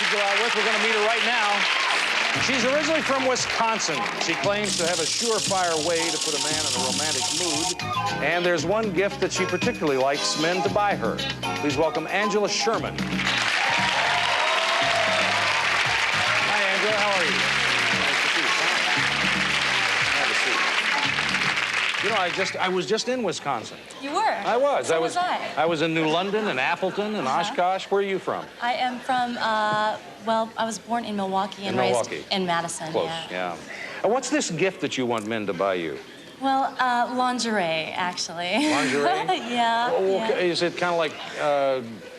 she'd go out with. We're going to meet her right now. She's originally from Wisconsin. She claims to have a surefire way to put a man in a romantic mood. And there's one gift that she particularly likes men to buy her. Please welcome Angela Sherman. Hi, Angela. How are you? Nice to see you. Have a seat. You know, I was just in Wisconsin. You were? I was. So was I. I was in New London and Appleton and Oshkosh. Where are you from? I am from, well, I was born in Milwaukee and raised in Madison. Close, yeah. And what's this gift that you want men to buy you? Well, lingerie, actually. Lingerie? Yeah, Oh, okay. yeah. Is it kind of like,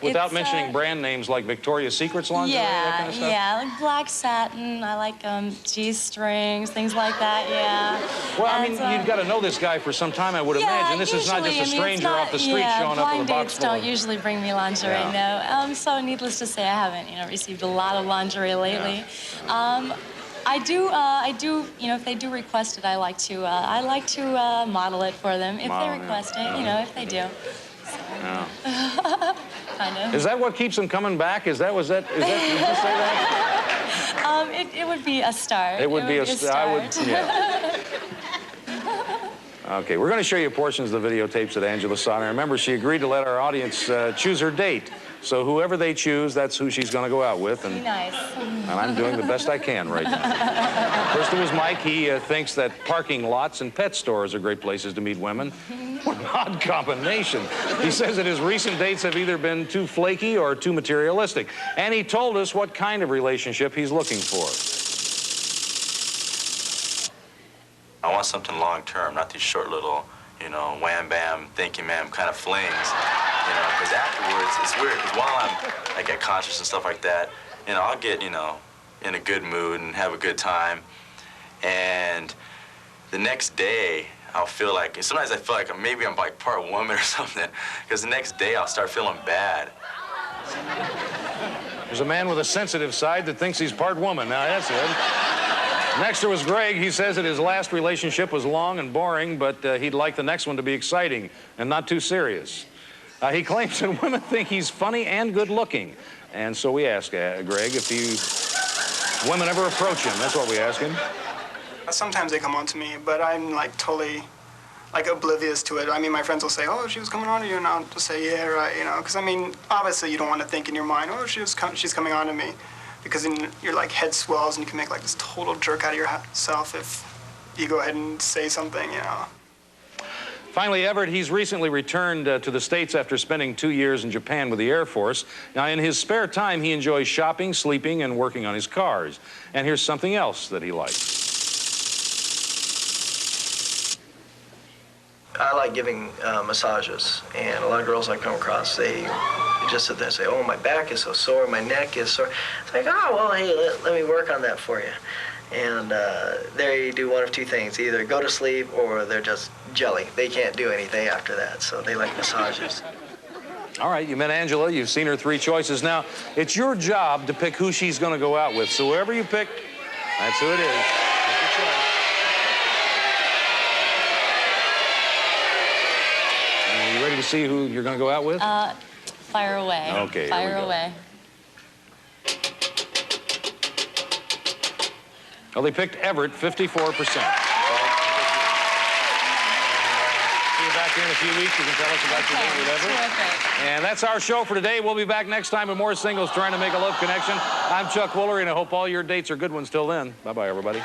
without mentioning brand names, like Victoria's Secret's lingerie, that kind of stuff? Yeah, like black satin. I like G-strings, things like that, yeah. Well, I mean, you've got to know this guy for some time, I would imagine. This is not just a stranger off the street showing up with a box full of... blind dates don't usually bring me lingerie, no. So needless to say, I haven't, received a lot of lingerie lately. Yeah. I do, if they do request it, I like to model it for them if they request it, if they do. So. Yeah. Kind of. Is that what keeps them coming back? Did you say that? It would be a start. It would be a start. Yeah. Okay, we're going to show you portions of the videotapes that Angela saw. And remember, she agreed to let our audience choose her date. So whoever they choose, that's who she's going to go out with. And, nice. And I'm doing the best I can right now. First it was Mike. He thinks that parking lots and pet stores are great places to meet women. What an odd combination. He says that his recent dates have either been too flaky or too materialistic. And he told us what kind of relationship he's looking for. I want something long-term, not these short little, wham-bam, thank you, ma'am kind of flings. Because afterwards, it's weird, because while I'm like at concerts and stuff like that, I'll get, in a good mood and have a good time. And the next day, I'll feel like, sometimes I feel like maybe I'm like part woman or something, because the next day I'll start feeling bad. There's a man with a sensitive side that thinks he's part woman. Now, that's it. Next there was Greg. He says that his last relationship was long and boring, but he'd like the next one to be exciting and not too serious. He claims that women think he's funny and good-looking. And so we ask Greg if women ever approach him. That's what we ask him. Sometimes they come on to me, but I'm like totally oblivious to it. I mean, my friends will say, oh, she was coming on to you, and I'll just say, yeah, right, because I mean, obviously you don't want to think in your mind, oh, she's coming on to me. Because then your head swells and you can make this total jerk out of yourself if you go ahead and say something, Finally, Everett, he's recently returned to the States after spending 2 years in Japan with the Air Force. Now, in his spare time, he enjoys shopping, sleeping, and working on his cars. And here's something else that he likes. I like giving massages, and a lot of girls I come across, they just sit there and say, oh, my back is so sore, my neck is sore. It's like, oh, well, hey, let me work on that for you. And they do one of two things. Either go to sleep or they're just jelly. They can't do anything after that, so they like massages. All right, you met Angela. You've seen her 3 choices. Now, it's your job to pick who she's going to go out with. So whoever you pick, that's who it is. Pick your choice. Are you ready to see who you're going to go out with? Fire away. Okay, Fire away. Well, they picked Everett, 54%. See you back here in a few weeks. You can tell us about your date with Everett. Terrific. And that's our show for today. We'll be back next time with more singles trying to make a love connection. I'm Chuck Woolery, and I hope all your dates are good ones till then. Bye-bye, everybody.